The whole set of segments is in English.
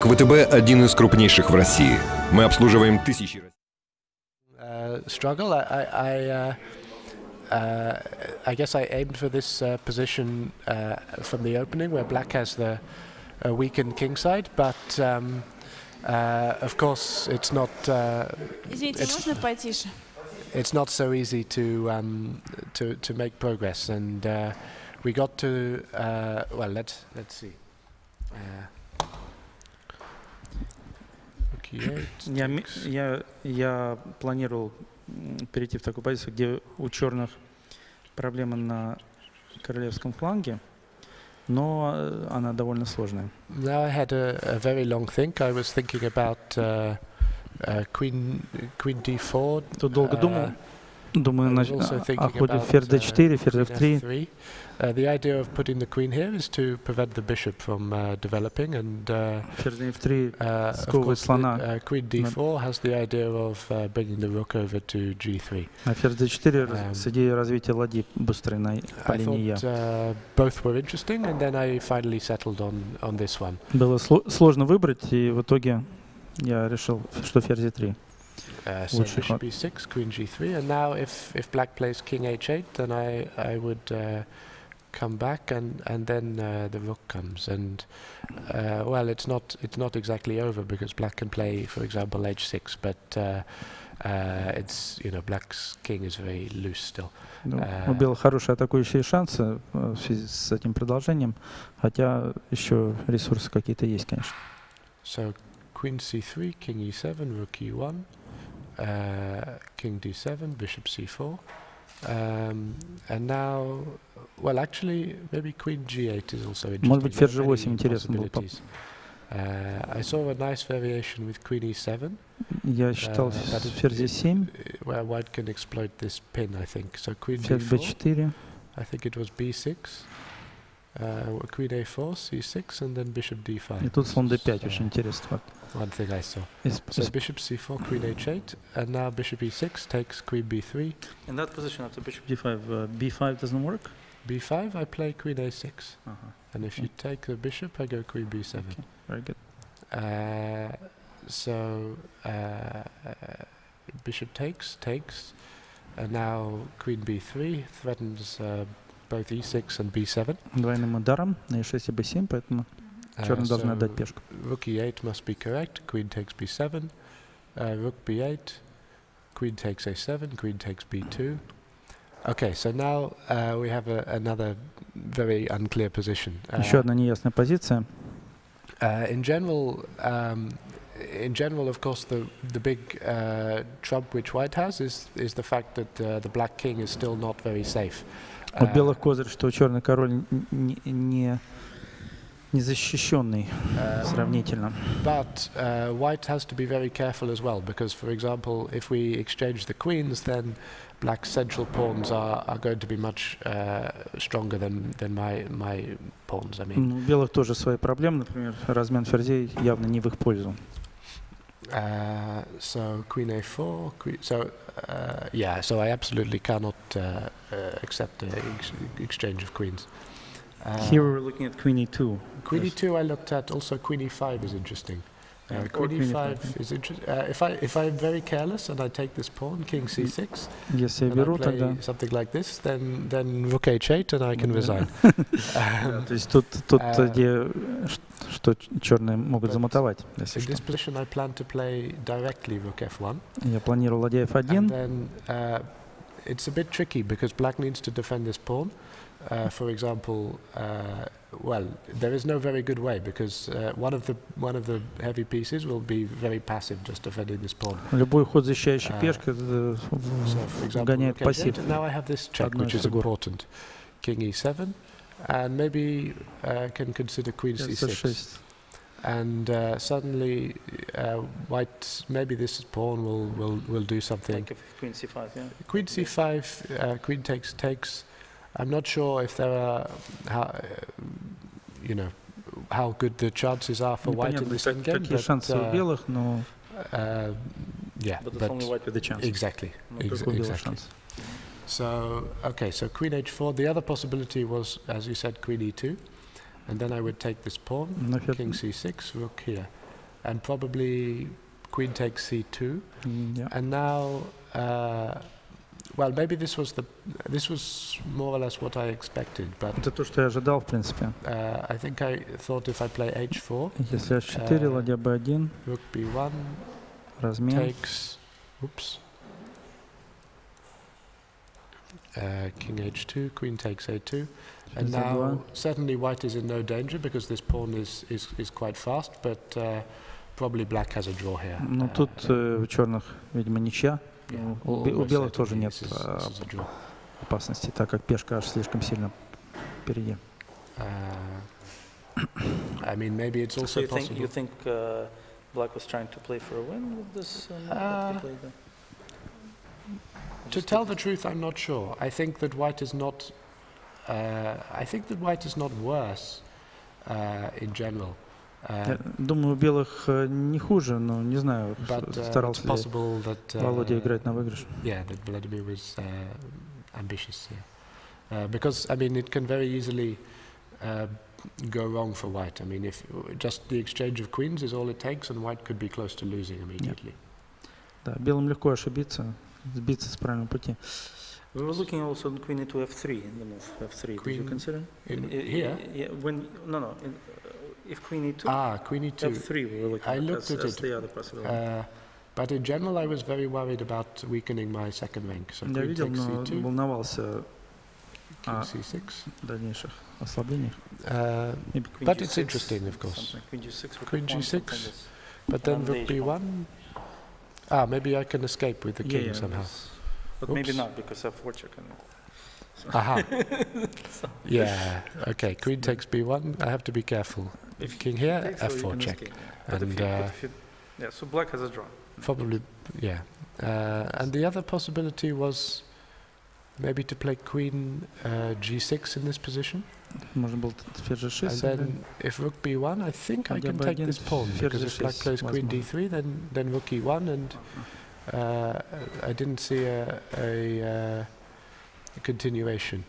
ВТБ – один из крупнейших в России. Мы обслуживаем тысячи. Struggle. I guess I aimed for this position from the opening, where black has the weakened king side, but of course it's not. It's not so easy to make progress, and we got to well. Let's see. Я планировал перейти в такую позицию, где у черных проблемы на королевском фланге, но она довольно сложная. Now I had a very long think. I was thinking about queen d4. Тут долго думал. Думаю о ходе ферзь d4, ферзь f3. The idea of putting the queen here is to prevent the bishop from developing, and ферзь f3 сковывает слона. Queen d4 has the idea of bringing the rook over to g3. А ферзь d4 с идеей развития ладьи быстрой на по линии я. Both were interesting, and then I finally settled on this one. Было сложно выбрать, и в итоге я решил, что ферзь e3. So bishop e6, queen g3, and now if black plays king h8, then I would come back, and then the rook comes, and well, it's not exactly over, because black can play, for example, h6, but it's, you know, black's king is very loose still. У белых хорошие атакующие шансы в связи с этим продолжением, хотя еще ресурсы какие-то есть, конечно. So queen c3, king e7, rook e1. King d7, bishop c4, and now, well, actually, maybe queen g8 is also interesting. Может быть, ферзь g8 интересно было. I saw a nice variation with queen e7. Я считал ферзь e7. Where white can exploit this pin, I think. So queen b4. I think it was b6. Queen a4, c6, and then bishop d5. И тут слон d5 очень интересно. One thing I saw. So bishop c4, queen h8, and now bishop e6 takes queen b3. In that position after bishop d5, b5 doesn't work? b5, I play queen a6. And if you take the bishop, I go queen b7. Okay. Very good. So bishop takes, and now queen b3 threatens both e6 and b7. Двойным ударом на e6 и b7, поэтому черные должны отдать пешку. Rook e8 must be correct. Queen takes b7. Rook b8. Queen takes a7. Queen takes b2. Okay, so now we have another very unclear position. Еще одна неясная позиция. In general, of course, the big trump which white has is the fact that the black king is still not very safe. У белых козырь, что черный король не защищенный сравнительно. But white has to be very careful as well, because, for example, if we exchange the queens, then black's central pawns are going to be much stronger than my pawns. I mean. У белых тоже свои проблемы, например, размен ферзей явно не в их пользу. So queen a4, yeah, so I absolutely cannot accept the exchange of queens. Here we were looking at queen e2. Queen e2 I looked at, also queen e5 is interesting. Queen e5 is interesting. If I'm very careless and I take this pawn, king c6, Если and I play something like this, then rook h8 and I can resign. То есть тут где что черные могут замотовать. In this position I plan to play directly rook f1. Я планировал ладья f1. And then it's a bit tricky, because black needs to defend this pawn. For example, well, there is no very good way, because one of the heavy pieces will be very passive, just defending this pawn. Любой ход защищающий пешка вгоняет пассив. Now I have this check, which is important. King e7, and maybe can consider queen c6. And suddenly, white, maybe this pawn will do something. Like queen c5, yeah. Queen c5, queen takes. I'm not sure if there are, how good the chances are for white in this endgame. Какие шансы у белых, но yeah, but only white with a chance. Exactly. Exactly. So okay, so queen h4. The other possibility was, as you said, queen e2, and then I would take this pawn, king c6, rook here. and probably queen takes c2. Yeah. And now, well, maybe this was more or less what I expected, but Это то, что я ожидал, в принципе. I think I thought if I play h4, Если h4, ладья b1, rook b1 размен. takes, oops, king h2, queen takes a2, and now certainly white is in no danger because this pawn is quite fast, but probably black has a draw here. Ну тут у черных, видимо, ничья. У белых тоже нет опасности, так как пешка аж слишком сильно впереди. I mean, maybe it's also possible. You think black was trying to play for a win with this? To tell the truth, I'm not sure. I think that white is not. I think that white is not worse in general. Думаю, у белых не хуже, но не знаю, старался ли Володя играть на выигрыш. Yeah, that Vladimir was ambitious here. Because, I mean, it can very easily go wrong for white. I mean, if just the exchange of queens is all it takes, and white could be close to losing immediately. Да, белым легко ошибиться, сбиться с правильного пути. We were looking also on queen to f3 in the move. f3, did you consider? Here? Yeah, when, no. If queen e2, queen e2. f3 we were looking I looked at it, the other possibility. But in general, I was very worried about weakening my second rank. So Я видел, но волновался о дальнейших ослаблениях. But it's interesting, of course. Queen g6, but then rook b1. Maybe I can escape with the king somehow. But maybe not, because f4 check. Aha. Yeah, okay, queen takes b1, I have to be careful. If king here, f4 check. And yeah, so black has a draw. Probably, yeah. And the other possibility was maybe to play queen g6 in this position. And then if rook b1, I think I can take this pawn, because if black plays queen d3, then rook e1, and I didn't see a continuation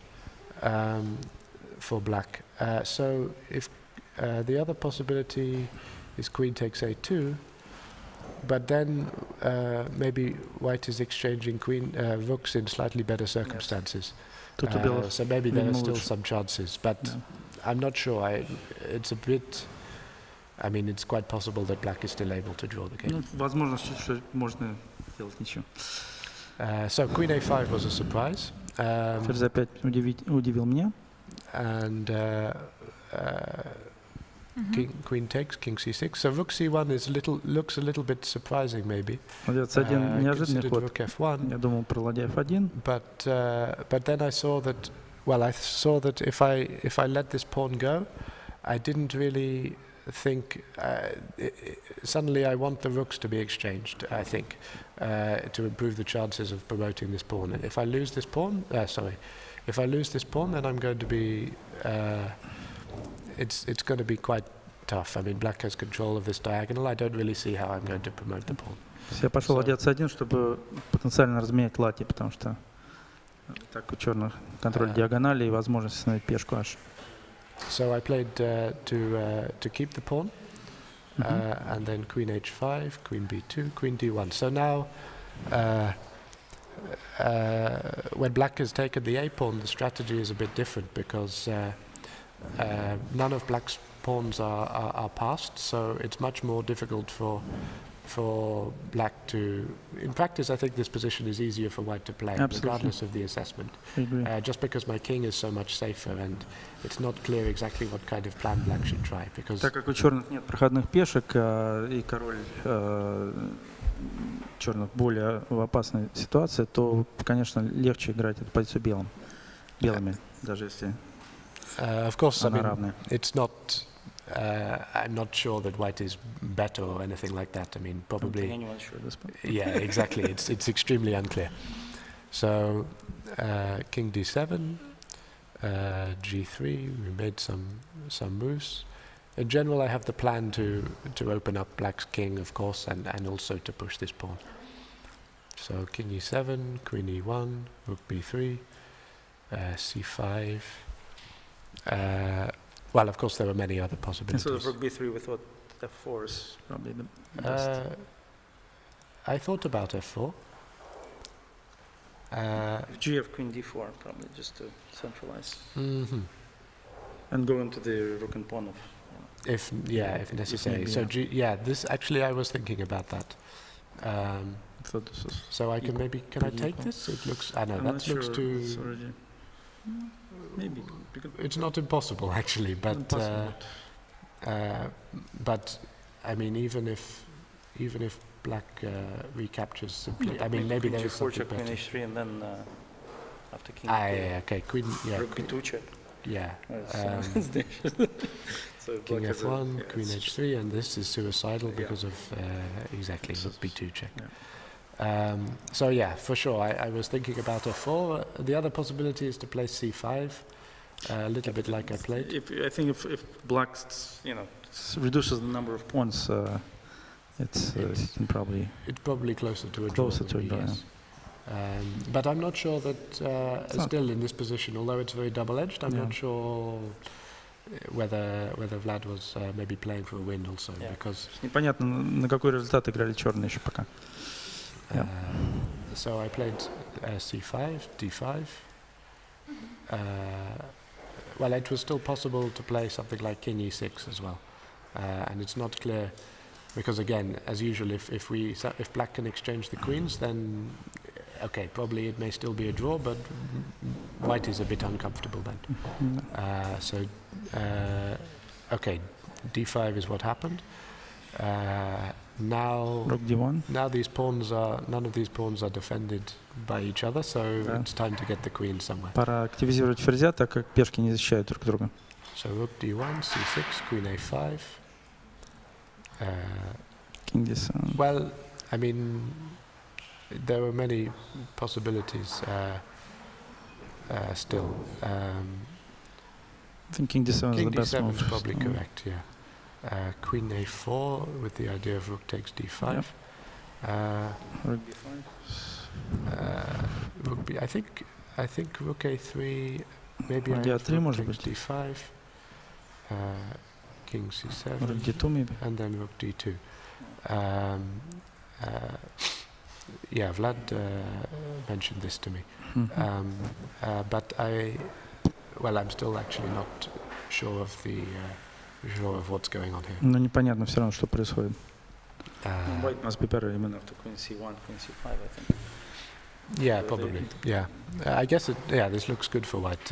for black. So if the other possibility is queen takes a2, but then maybe white is exchanging rooks in slightly better circumstances. So maybe there are still some chances, but I'm not sure. It's a bit. I mean, it's quite possible that black is still able to draw the game. So queen a5 was a surprise. Ферзь опять удивил меня. And queen takes, king c6. So rook c1 looks a little bit surprising, maybe. Ладья c1 неожиданный ход. Rook f1. Я думал про ладья f1. But then I saw that. Well, I saw that if I let this pawn go, I didn't really think. Suddenly, I want the rooks to be exchanged. I think to improve the chances of promoting this pawn. If I lose this pawn, if I lose this pawn, then I'm going to be. It's going to be quite tough. I mean, black has control of this diagonal. I don't really see how I'm going to promote the pawn. Я пошел ладья c1, чтобы потенциально разменять ладьи, потому что так у черных контроль диагонали и возможность остановить пешку аж. So I played to keep the pawn, and then queen h5, queen b2, queen d1. So now, when black has taken the a pawn, the strategy is a bit different because none of black's pawns are passed. So it's much more difficult for black to. In practice, I think this position is easier for white to play, regardless of the assessment. Just because my king is so much safer, and it's not clear exactly what kind of plan black should try. Because так как у черных нет проходных пешек, и король черных более в опасной ситуации, то, конечно, легче играть эту позицию белыми, даже если of course, I mean, равная. it's not. I'm not sure that white is better or anything like that. I mean, probably. Yeah, exactly. It's extremely unclear. So, king d7, g3. We made some moves. In general, I have the plan to open up black's king, of course, and also to push this pawn. So, king e7, queen e1, rook b3, c5. Well, of course, there were many other possibilities. Instead of rook b3, we thought f4 is probably the best. I thought about f4. If GF Queen D4, probably just to centralize. Mm-hmm. And go into the rook and pawn of. If necessary. maybe, So this actually I was thinking about that. So this is. So I can can I take this? It looks. I know I'm that not looks sure too. it's already. Maybe. It's not impossible actually, but I mean even if black recaptures simply, I mean maybe there is something check, Queen better. H3 and then after King. Okay, Queen. Yeah. Rook B2 check. Yeah. So King F1, Queen it's H3, and this is suicidal because of exactly Rook B2 check. Yeah. So yeah, for sure. I was thinking about F4. The other possibility is to play C5, a little bit like I played. I think if black, reduces the number of pawns, it's probably closer to a draw. Yes. But I'm not sure that still in this position, although it's very double-edged, I'm not sure whether Vlad was maybe playing for a win also, because непонятно на какой результат играли черные еще пока. So I played C5, D5. Well, it was still possible to play something like King E6 as well, and it's not clear because again, as usual, if black can exchange the queens, then okay, probably it may still be a draw, but white is a bit uncomfortable then. Okay, D5 is what happened. Now Rook D1. Now none of these pawns are defended by each other, so it's time to get the queen somewhere. Пора активизировать ферзя, так как пешки не защищают друг друга. So Rook D1, C6, Queen A5. King D7. Well, I mean, there were many possibilities still. I think King D7 is the best King D7 move. is probably correct, yeah. Queen A4 with the idea of Rook takes D5. Yep. Rook B5. Rook B. I think Rook A3. Maybe Rook D3 может быть. D5. King C7. Rook D2 maybe. And then Rook D2. Yeah, Vlad mentioned this to me, but I'm still actually not sure of what's going on here. Но непонятно все равно, что происходит. White must be better even after Queen C1, Queen C5, I think. Yeah, probably. Yeah, I guess this looks good for white.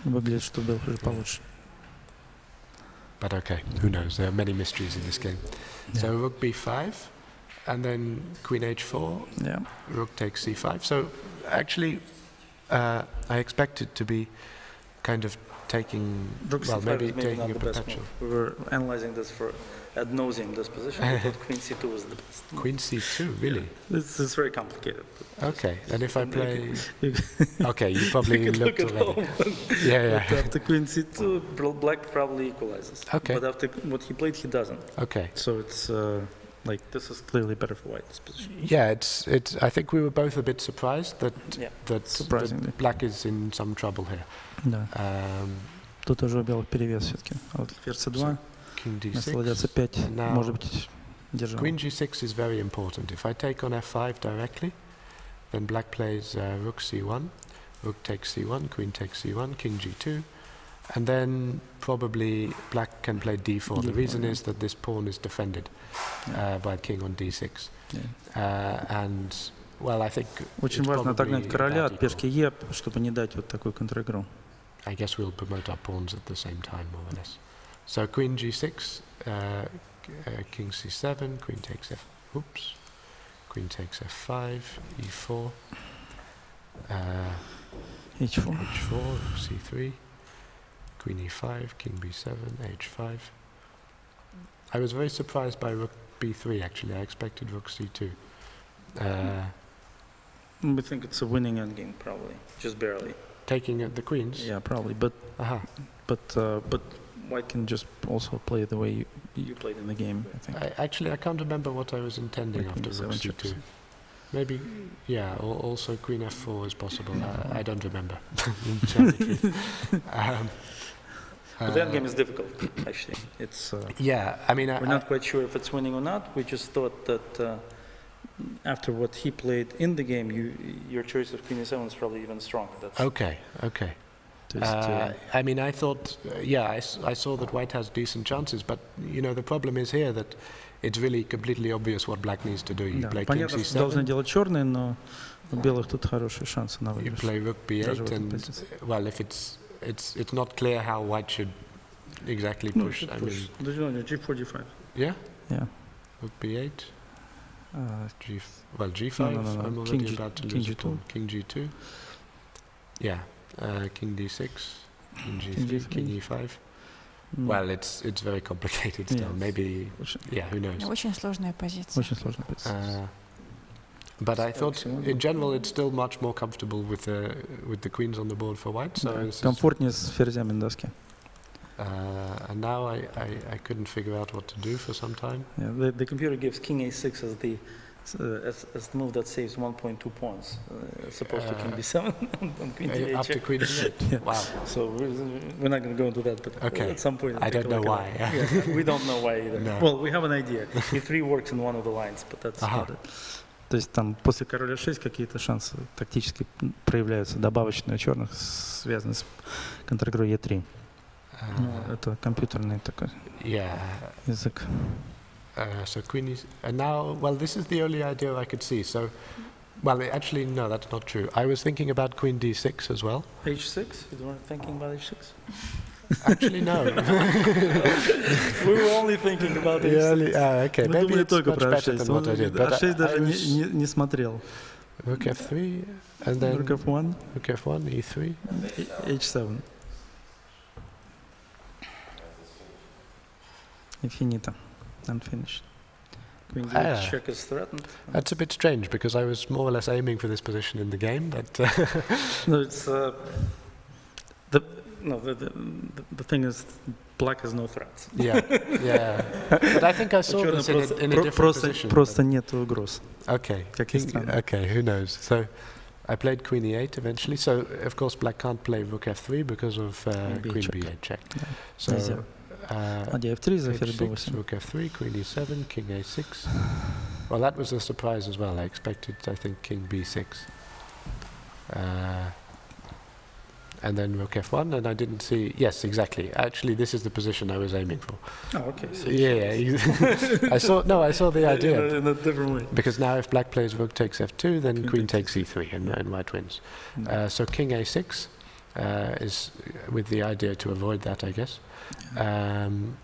Выглядит, что белый уже получше. But okay, who knows? There are many mysteries in this game. Yeah. So Rook B5. And then Queen H4, Rook takes C5. So actually, I expected to be kind of taking, maybe taking a perpetual. We were analyzing this ad nauseum, this position. I thought Queen C2 was the best. Queen C2, really? This is very complicated. Okay, and if I play... Okay, you probably looked already. But after Queen C2, black probably equalizes. Okay. But after what he played, he doesn't. Okay. So it's... this is clearly better for white, this position. Yeah, it's. I think we were both a bit surprised that black is in some trouble here. Да. Тут уже у белых перевес все-таки. А вот ферзь C2, вместо ладья C5, может быть, держал. Queen G6 is very important. If I take on F5 directly, then black plays Rook C1, Rook takes C1, Queen takes C1, King G2, and then probably black can play D4. The reason is that this pawn is defended by King on D6. And, well, I think очень важно отогнать короля от пешки Е, чтобы не дать вот такую контр-игру. I guess we'll promote our pawns at the same time, more or less. So Queen G6, King C7, Queen takes Queen takes F5, E4, H4, C3. Queen E5, King B7, H5. I was very surprised by Rook B3 actually. I expected Rook C2. We think it's a winning endgame probably, just barely. Taking the queens? Yeah, probably, but white can just also play the way you played in the game, I think. I can't remember what I was intending after Rook C2. Maybe, also Queen F4 is possible. I don't remember. But the endgame is difficult, actually. It's Yeah, I mean, we're not quite sure if it's winning or not. We just thought that after what he played in the game, your choice of queen e7 is probably even stronger. That's okay. I mean, I thought, I saw that white has decent chances, but you know, the problem is here that it's really completely obvious what black needs to do. You play king понятно, что должны c7, делать черные, но у белых тут хорошие шансы на you выигрыш. play rook Даже в b8, этой and позиции. well, if it's not clear how white should exactly No, push. should I push. mean, G4, G5. yeah, Yeah. rook b8, g5. No. I'm already King about to King lose a G2. pawn. King g2. Yeah, king d6, king g3, King G3. king e5. Well, it's very complicated still. Yes. Maybe, who knows? Очень сложная позиция. Очень сложная позиция. But I thought, in general, it's still much more comfortable with the queens on the board for white. So this is, Комфортнее с ферзями на доске. and now I couldn't figure out what to do for some time. Yeah, the computer gives king a6 as the move that saves 1.2 pawns, as opposed to king b7 and queen d8. After queen d8. Yeah. Wow. So we're not going to go into that, but Okay. at some point I don't know why. Yeah, we don't know why either. No. Well, we have an idea. e3 works in one of the lines, but that's not it. То есть там после короля 6 какие-то шансы тактически проявляются, добавочные у черных, связанные с контр-игрой e3. Это компьютерный такой язык. So queen is, and now, well, this is the only idea I could see. So, well, actually, no, that's not true. I was thinking about queen d6 as well. h6? You weren't thinking about h6? Actually, no. We were only thinking about h6. Okay, Мы maybe думали it's только much про better h6. than what I did. But h6 даже I was не смотрел. rook f3, and then Rook f1, rook f1, e3. h7. Infinito. Unfinished. Queen d8 check is threatened. That's a bit strange because I was more or less aiming for this position in the game, but No, it's the thing is, black has no threats. yeah. But I think I saw this in a different position. Просто нет угроз. Okay. Как ни странно. Okay, who knows? So I played queen e8 eventually. So of course black can't play rook f3 because of queen b8 check. Yeah. So Нельзя. Ладья f3 за ферзь h6, b8. rook f3, queen e7, king a6. Well, that was a surprise as well. I expected, I think, king b6. And then rook f1, and I didn't see. Yes, exactly. Actually, this is the position I was aiming for. Oh, okay. So I saw the idea. in a different way. Because now if black plays rook takes f2, then queen takes e3 and white wins. So king a6 is with the idea to avoid that, I guess. And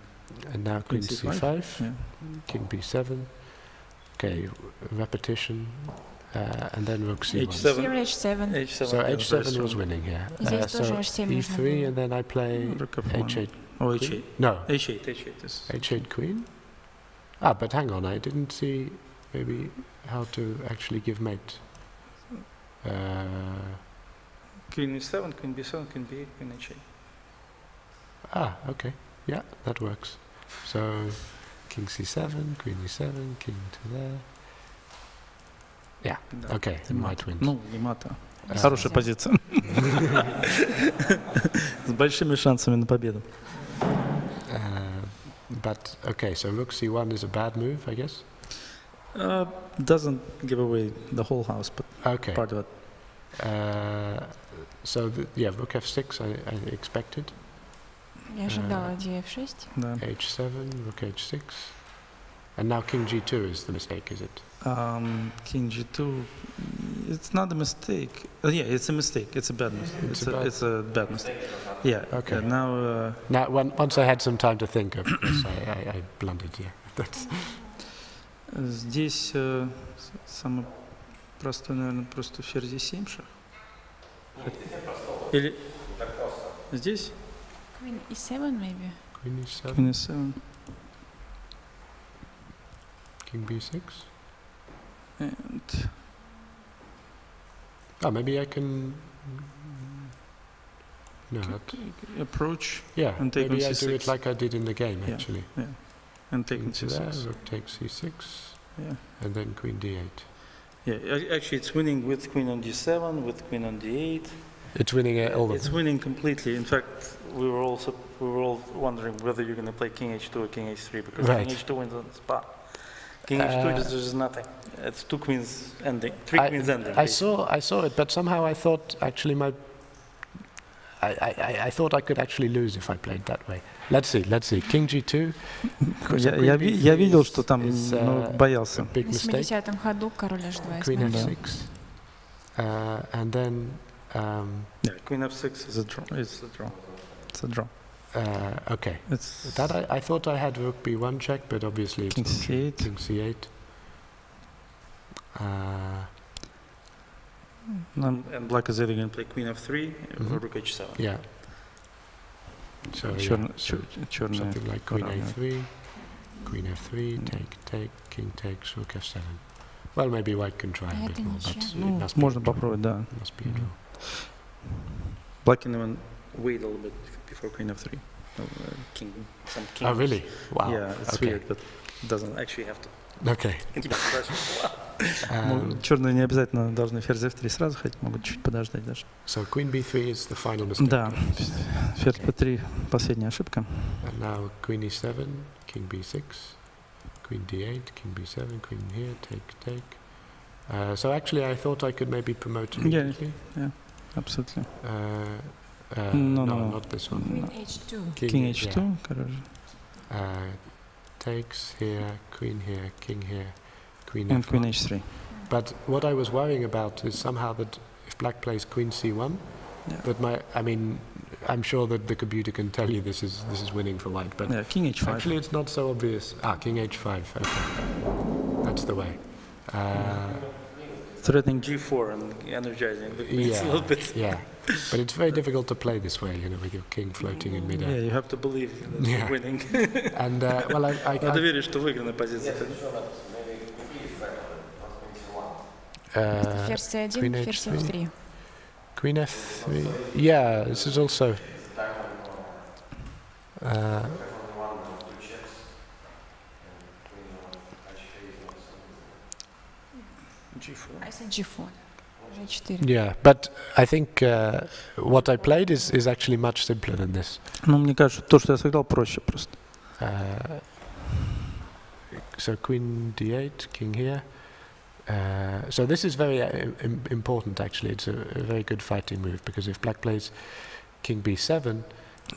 now queen c5, king b7. Okay, repetition. And then rook c1. h7. Here h7. So h7 was winning here. Здесь So тоже h7 нужно e3, было. and then I play Rook f1. h8. Oh, queen? h8. No, h8 is... h8 queen. But hang on, I didn't see maybe how to actually give mate. Queen e7, queen b7, queen b8, queen h8. Okay. Yeah, that works. So king c7, queen e7, king to there. Yeah, Да. okay, white wins. Ну, не мата. Хорошая позиция. С большими шансами на победу. But, okay, so rook c1 is a bad move, I guess? Doesn't give away the whole house, but Okay. part of it. So, rook f6 I expected. Я ожидала d6. Да. h7, rook h6. And now king g2 is the mistake, is it? King g2, it's not a mistake. Yeah, it's a mistake. It's a bad mistake. It's a bad mistake. Yeah. Okay. Now. Now, once I had some time to think of this, I blundered. Yeah, that's. Здесь самый простой, наверное, просто ферзь e7 шах. Или здесь? Queen e7 maybe. Queen e7, Queen e7. king b6. And Maybe I can. No, approach. yeah. and take Maybe on I do it c6. like I did in the game, Yeah. actually. Yeah. And take Into there, c6. rook takes c6, Yeah. and then queen d8. Yeah. Actually, it's winning with queen on d7, with queen on d8. It's winning all of It's them. winning completely. In fact, we were all wondering whether you're going to play King H2 or King H3 because Right. King H2 wins on the spot. King H2 there's nothing. It's 2 queens ending, 3 queens ending. I saw it, but somehow I thought actually I thought I could actually lose if I played that way. Let's see. King G2. Я видел, что там боялся. Big На mistake. 70-м ходу король H2 Queen изменил. F6. And then. Yeah, Queen F6 is a draw. It's a draw. Okay. It's That I thought I had Rook B1 check, but obviously it's King not true. C8. King C8. And black is either going to play Queen F3 or Rook H7. Yeah. So Черный. something like Queen Равный. A3, Queen F3, take, King takes, Rook F7. Well, maybe White can try a bit Это more, but ничья. it must be Можно a draw. попробовать, да. Must be a draw. Black can even wait a little bit before Queen F3. King. Oh, really? Wow. Yeah, it's Okay. weird, but doesn't actually have to. Okay. Черные не обязательно должны ферзь F3 сразу ходить, могут чуть подождать даже. So Queen B3 is the final mistake. Да, ферзь P3 последняя ошибка. And now Queen E7, King B6, Queen D8, King B7, Queen here, take. So actually I thought I could maybe promote immediately. Absolutely. No, No. not this one. Queen H2. King H2, король. Takes here, Queen here, King here, Queen And F1. Queen H3. But what I was worrying about is somehow that if Black plays Queen C1, but I'm sure that the computer can tell you this is winning for White, but Yeah, King H5. actually it's not so obvious. King H5, okay. That's the way. Threatening G4 and energizing the queens a little bit. Yeah, but it's very difficult to play this way, with your king floating in Yeah, midair. you have to believe that you're winning. And well, Надо верить, что выигранная позиция. Ферзь C1, Queen ферзь H3. F3. Queen F3. Yeah, this is also. G4. I said G4. G4. Yeah, but I think what I played is actually much simpler than this. Ну, мне кажется, то, что я сыграл, проще просто. So Queen D8, King here. So this is very important actually. It's a very good fighting move because if Black plays King B7,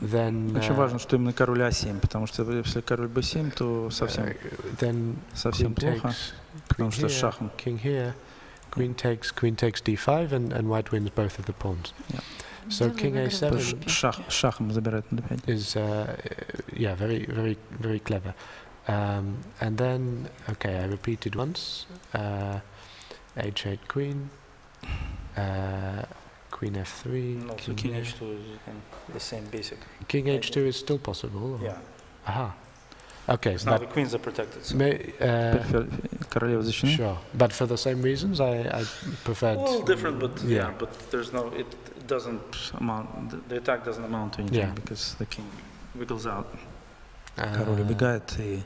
then Очень важно, что именно король А7, потому что если король Б7, то совсем Queen плохо, takes, потому что с шахом. King here, Queen takes D5, and White wins both of the pawns. Yeah. So King A7 Шахом забирает на D5. is very, very, very clever. And then, okay, I repeated once. H8 Queen, Queen F3. No, so King H2 is the same basic. King H2 is still possible. Or? Yeah. Aha. Okay, Now the queens are protected. So. Королева защищена. Sure, but for the same reasons, I preferred. Well, different, but but there's no. It doesn't amount. The attack doesn't amount to anything because the king wiggles out. Король убегает и.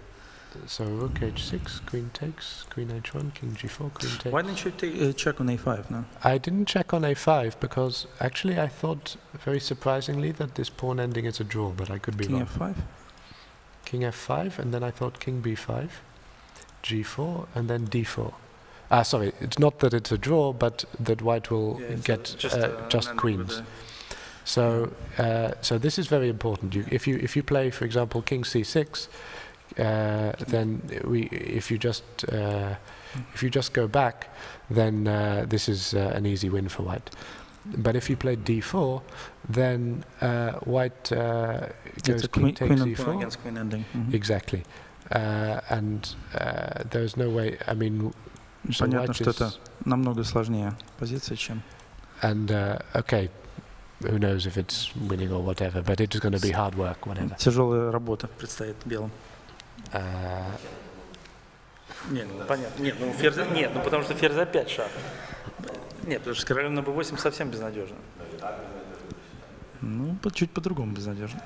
So Rook H6, Queen takes, Queen H1, King G4, Queen takes. Why didn't you check on A5? No. I didn't check on A5 because actually I thought very surprisingly that this pawn ending is a draw, but I could be wrong. King F5. King F5, and then I thought King B5, G4, and then D4. Sorry, it's not that it's a draw, but that White will get just queens. So, so this is very important. If you play, for example, King C6, then if you just go back, then this is an easy win for White. But if you play D4, then White goes King takes E4 against queen ending. Exactly, and there's no way. I mean, so понятно, что это намного сложнее позиция, чем. And okay, who knows if it's winning or whatever, but it's going to be hard work, whatever. Тяжелая работа предстоит белым. Нет, ну понятно. Нет, ну ферзь, нет, ну потому что ферзь опять шаг. Нет, потому что с королем на b8 совсем безнадежно. Ну, чуть по-другому безнадежно.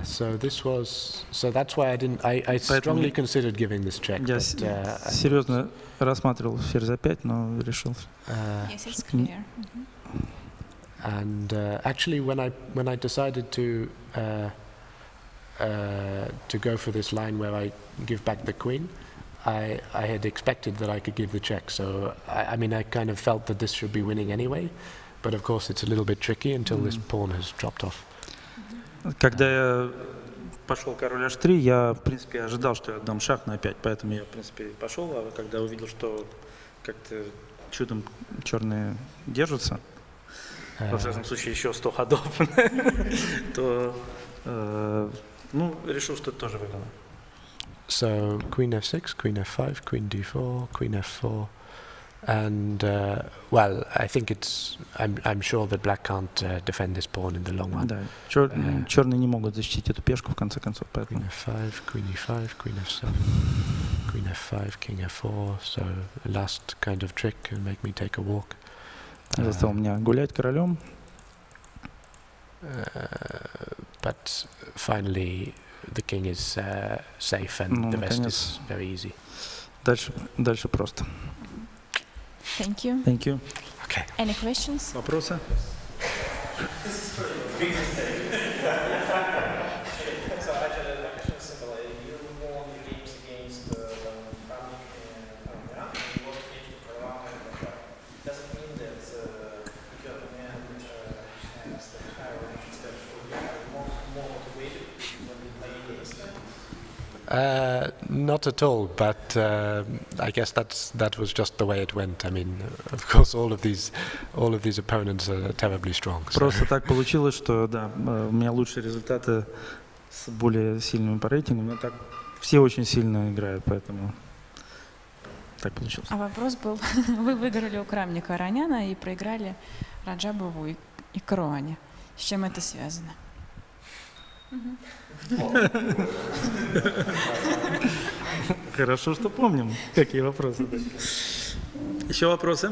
So that's why I strongly considered giving this check. Я серьезно рассматривал ферзь за5, но решил. Yes, it's clear. And actually, when I decided to go for this line where I give back the queen, I had expected that I could give the check. So I mean, I kind of felt that this should be winning anyway. But of course, it's a little bit tricky until this pawn has dropped off. Когда я пошел король h3, я, в принципе, ожидал, что я отдам шах на 5, поэтому я, в принципе, пошел, а когда увидел, что как-то чудом черные держатся, во всяком случае, еще 100 ходов, то, ну, решил, что это тоже выгодно. So, queen f6, queen f5, queen d4, queen f4. And well, I think I'm sure that black can't defend this pawn in the long run. Да, черные не могут защитить эту пешку в конце концов, поэтому. Queen f5, queen e5, queen f7, queen f5, king f4. So last kind of trick and make me take a walk. Заставил меня гулять королем. But finally, the king is safe, and the rest is very easy. Дальше просто. Thank you. Thank you. Okay. Any questions? Вопросы? Not at all, but I guess that was just the way it went. I mean, of course, all of these opponents are terribly strong. Просто так получилось, что да, у меня лучшие результаты с более сильными по рейтингу, но так все очень сильно играют, поэтому так получилось. А вопрос был, вы выиграли у Крамника Раняна и проиграли Раджабову и Круане. С чем это связано? Хорошо, что помним, какие вопросы. Еще вопросы?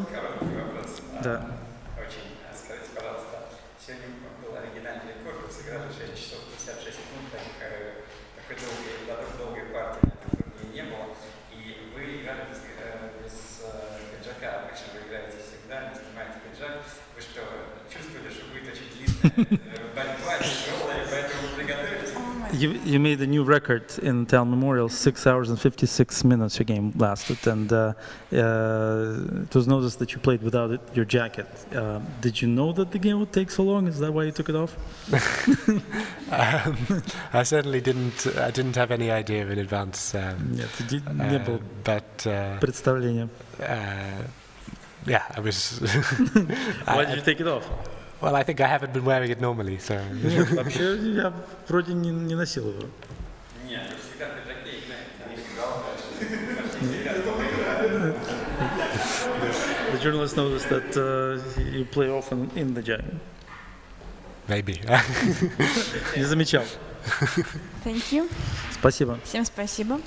Да. Очень. Скажите, пожалуйста, сегодня был оригинальный рекорд, вы сыграли 6 часов 56 минут, такой долгой партии на турнире не было, и вы играли без пиджака, обычно вы играете всегда, не снимаете пиджак. Вы что, чувствовали, что будет очень длинная борьба, тяжелая, поэтому вы приготовились? You made a new record in Tal Memorial, 6 hours and 56 minutes your game lasted, and it was noticed that you played without your jacket. Did you know that the game would take so long? Is that why you took it off? I certainly didn't. I didn't have any idea in advance. Нет, не было представления. Yeah, I was. Why did you take it off? Well, I think I haven't been wearing it normally, so. Нет, вообще я вроде не носил его. Нет, вы всегда в пиджаке играете. The journalist noticed that you play often in the jacket. Maybe. Не замечал. Thank you. Спасибо. Всем спасибо.